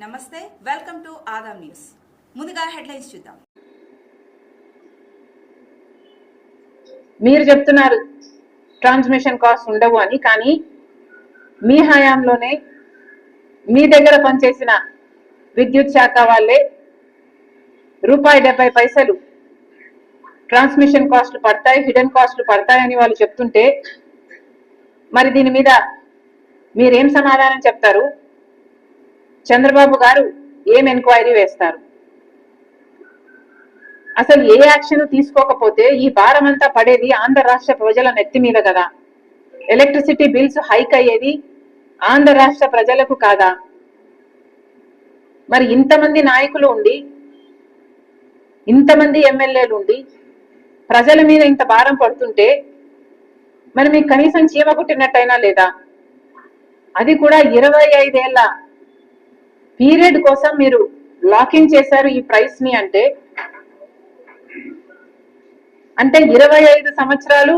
నమస్తే, welcome to Adam news. ముందుగా headlines చూద్దాం. మీరు చెప్తున్నారు ట్రాన్స్మిషన్ కాస్ట్ ఉండవు అని, కానీ మీ హయాంలోనే మీ దగ్గర పనిచేసిన విద్యుత్ శాఖ వాళ్ళే ₹70 ట్రాన్స్మిషన్ కాస్ట్లు పడతాయి, హిడెన్ కాస్ట్లు పడతాయని వాళ్ళు చెప్తుంటే మరి దీని మీద మీరేం సమాధానం చెప్తారు? చంద్రబాబు గారు ఏం ఎంక్వైరీ వేస్తారు? అసలు ఏ యాక్షన్ తీసుకోకపోతే ఈ భారం అంతా పడేది ఆంధ్ర రాష్ట్ర ప్రజల నెత్తి మీద కదా. ఎలక్ట్రిసిటీ బిల్స్ హైక్ అయ్యేది ఆంధ్ర రాష్ట్ర ప్రజలకు కాదా? మరి ఇంతమంది నాయకులు ఉండి, ఇంతమంది ఎమ్మెల్యేలు ఉండి ప్రజల మీద ఇంత భారం పడుతుంటే మరి మీకు కనీసం చీమ కుట్టినట్టయినా లేదా? అది కూడా 25 ఏళ్ల పీరియడ్ కోసం మీరు లాకింగ్ చేశారు ఈ ప్రైస్ ని. అంటే 25 సంవత్సరాలు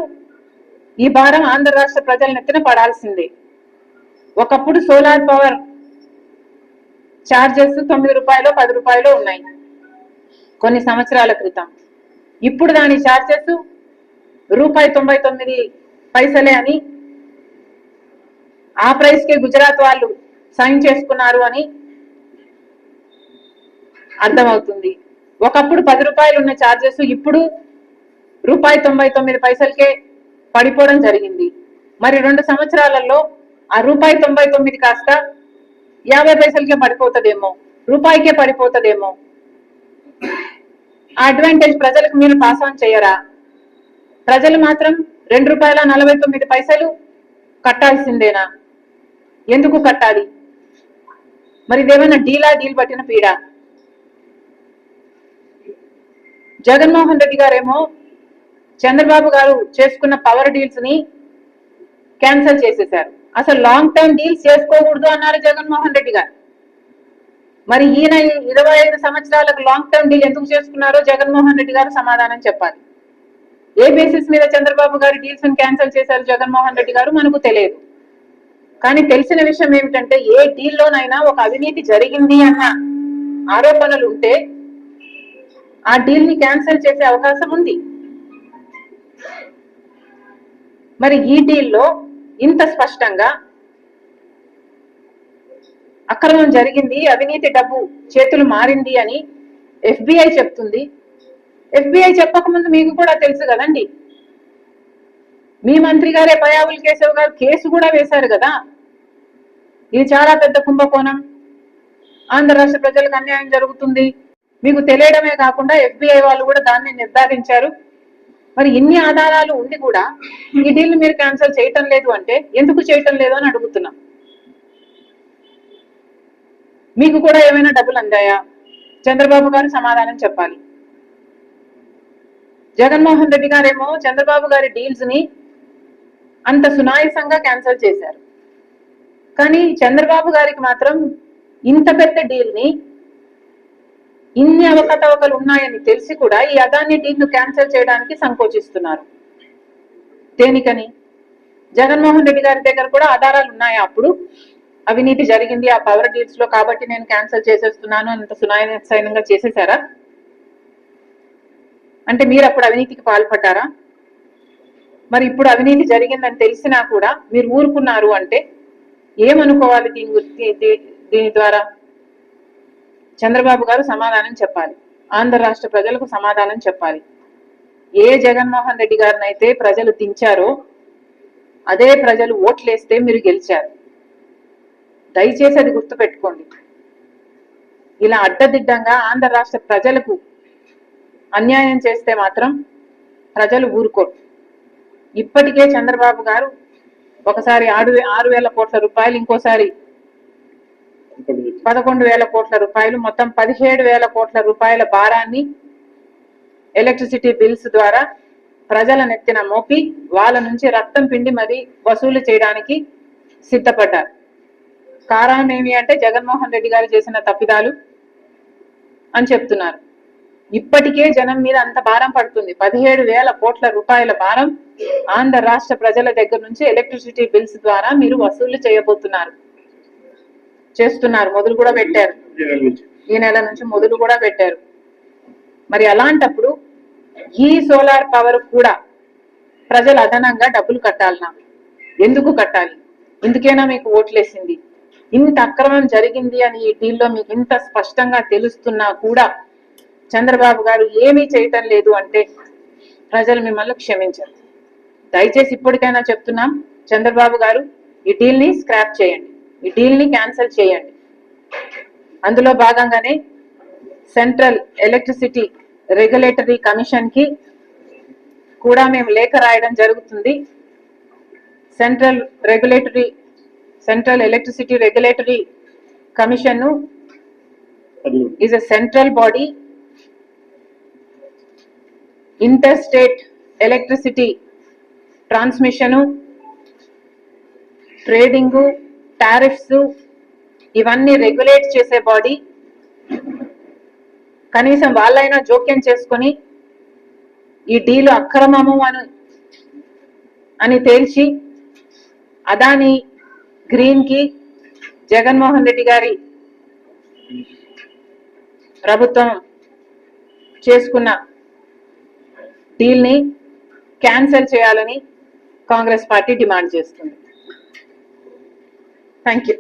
ఈ భారం ఆంధ్ర రాష్ట్ర ప్రజల నెత్తిన పడాల్సిందే. ఒకప్పుడు సోలార్ పవర్ ఛార్జెస్ ₹9 ₹10 ఉన్నాయి కొన్ని సంవత్సరాల క్రితం. ఇప్పుడు దాని ఛార్జెస్ ₹99 అని, ఆ ప్రైస్ కి గుజరాత్ వాళ్ళు సైన్ చేసుకున్నారు అని అర్థమవుతుంది. ఒకప్పుడు ₹10 ఉన్న ఛార్జెస్ ఇప్పుడు ₹99కే పడిపోవడం జరిగింది. మరి 2 సంవత్సరాలలో ఆ ₹99 కాస్త 50 పైసలకే పడిపోతుందేమో, రూపాయికే పడిపోతుందేమో. ఆ అడ్వాంటేజ్ ప్రజలకు మీరు పాస్ ఆన్ చేయరా? ప్రజలు మాత్రం ₹2.49 కట్టాల్సిందేనా? ఎందుకు కట్టాలి? మరి ఇదేమైనా డీల్ పట్టిన పీడ? జగన్మోహన్ రెడ్డి గారేమో చంద్రబాబు గారు చేసుకున్న పవర్ డీల్స్ ని క్యాన్సిల్ చేసేశారు. అసలు లాంగ్ టర్మ్ డీల్స్ చేసుకోకూడదు అన్నారు జగన్మోహన్ రెడ్డి గారు. మరి ఈయన 25 సంవత్సరాలకు లాంగ్ టర్మ్ డీల్ ఎందుకు చేసుకున్నారో జగన్మోహన్ రెడ్డి గారు సమాధానం చెప్పాలి. ఏ బేసిస్ మీద చంద్రబాబు గారి డీల్స్ ని క్యాన్సిల్ చేశారు జగన్మోహన్ రెడ్డి గారు మనకు తెలియదు. కానీ తెలిసిన విషయం ఏమిటంటే ఏ డీల్లోనైనా ఒక అవినీతి జరిగింది అన్న ఆరోపణలు ఉంటే ఆ డీల్ ని క్యాన్సిల్ చేసే అవకాశం ఉంది. మరి ఈ డీల్లో ఇంత స్పష్టంగా అక్రమం జరిగింది, అవినీతి డబ్బు చేతులు మారింది అని FBI చెప్తుంది. FBI చెప్పకముందు మీకు కూడా తెలుసు కదండి. మీ మంత్రి గారే పయావుల కేశవ్ గారు కేసు కూడా వేశారు కదా. ఇది చాలా పెద్ద కుంభకోణం, ఆంధ్ర రాష్ట్ర ప్రజలకు అన్యాయం జరుగుతుంది మీకు తెలియడమే కాకుండా FBI వాళ్ళు కూడా దాన్ని నిర్ధారించారు. మరి ఇన్ని ఆధారాలు ఉండి కూడా ఈ డీల్ మీరు క్యాన్సిల్ చేయటం లేదు అంటే ఎందుకు చేయటం లేదు అని అడుగుతున్నాం. మీకు కూడా ఏమైనా డబ్బులు అందాయా? చంద్రబాబు గారు సమాధానం చెప్పాలి. జగన్మోహన్ రెడ్డి గారేమో చంద్రబాబు గారి డీల్స్ ని అంత సునాయాసంగా క్యాన్సిల్ చేశారు. కానీ చంద్రబాబు గారికి మాత్రం ఇంత పెద్ద డీల్ ని, ఇన్ని అవకతవకలు ఉన్నాయని తెలిసి కూడా ఈ అదాని డీల్ ను క్యాన్సిల్ చేయడానికి సంకోచిస్తున్నారు. దేనికని? జగన్మోహన్ రెడ్డి గారి దగ్గర కూడా ఆధారాలు ఉన్నాయా? అప్పుడు అవినీతి జరిగింది ఆ పవర్ డీల్స్ లో కాబట్టి నేను క్యాన్సిల్ చేసేస్తున్నాను అంత సునాయాసంగా చేసేసారా? అంటే మీరు అప్పుడు అవినీతికి పాల్పడ్డారా? మరి ఇప్పుడు అవినీతి జరిగిందని తెలిసినా కూడా మీరు ఊరుకున్నారు అంటే ఏమనుకోవాలి? దీని ద్వారా చంద్రబాబు గారు సమాధానం చెప్పాలి, ఆంధ్ర రాష్ట్ర ప్రజలకు సమాధానం చెప్పాలి. ఏ జగన్మోహన్ రెడ్డి గారిని అయితే ప్రజలు దించారో అదే ప్రజలు ఓట్లేస్తే మీరు గెలిచారు. దయచేసి అది గుర్తుపెట్టుకోండి. ఇలా అడ్డదిడ్డంగా ఆంధ్ర రాష్ట్ర ప్రజలకు అన్యాయం చేస్తే మాత్రం ప్రజలు ఊరుకోరు. ఇప్పటికే చంద్రబాబు గారు ఒకసారి 6,000 కోట్ల రూపాయలు, ఇంకోసారి 11,000 కోట్ల రూపాయలు, మొత్తం 17,000 కోట్ల రూపాయల భారాన్ని ఎలక్ట్రిసిటీ బిల్స్ ద్వారా ప్రజల నెత్తిన మోపి వాళ్ళ నుంచి రక్తం పిండి మరి వసూలు చేయడానికి సిద్ధపడ్డారు. కారణం ఏమి అంటే జగన్మోహన్ రెడ్డి గారు చేసిన తప్పిదాలు అని చెప్తున్నారు. ఇప్పటికే జనం మీద అంత భారం పడుతుంది. 17,000 కోట్ల రూపాయల భారం ఆంధ్ర రాష్ట్ర ప్రజల దగ్గర నుంచి ఎలక్ట్రిసిటీ బిల్స్ ద్వారా మీరు వసూలు చేస్తున్నారు, మొదలు కూడా పెట్టారు. ఈ నెల నుంచి మొదలు కూడా పెట్టారు. మరి అలాంటప్పుడు ఈ సోలార్ పవర్ కూడా ప్రజలు అదనంగా డబ్బులు కట్టాలనా? ఎందుకు కట్టాలి? ఇందుకేనా మీకు ఓట్లేసింది? ఇంత అక్రమం జరిగింది అని ఈ డీల్లో మీకు ఇంత స్పష్టంగా తెలుస్తున్నా కూడా చంద్రబాబు గారు ఏమీ చేయటం లేదు అంటే ప్రజలు మిమ్మల్ని క్షమించరు. దయచేసి ఇప్పటికైనా చెప్తున్నాం, చంద్రబాబు గారు ఈ డీల్ ని స్క్రాప్ చేయండి, ఈ డీల్ ని క్యాన్సిల్ చేయండి. అందులో భాగంగానే సెంట్రల్ ఎలక్ట్రిసిటీ రెగ్యులేటరీ కమిషన్ కి కూడా మేము లేఖ రాయడం జరుగుతుంది. Central electricity regulatory commission is a central body. Inter state electricity transmission, trading, tariffs ఇవన్నీ రెగ్యులేట్ చేసే బాడీ. కనీసం వాళ్ళైనా జోక్యం చేసుకొని ఈ డీలు అక్రమము అని తేల్చి అదాని గ్రీన్ కి జగన్మోహన్ రెడ్డి గారి ప్రభుత్వం చేసుకున్న డీల్ ని క్యాన్సిల్ చేయాలని కాంగ్రెస్ పార్టీ డిమాండ్ చేస్తుంది. Thank you.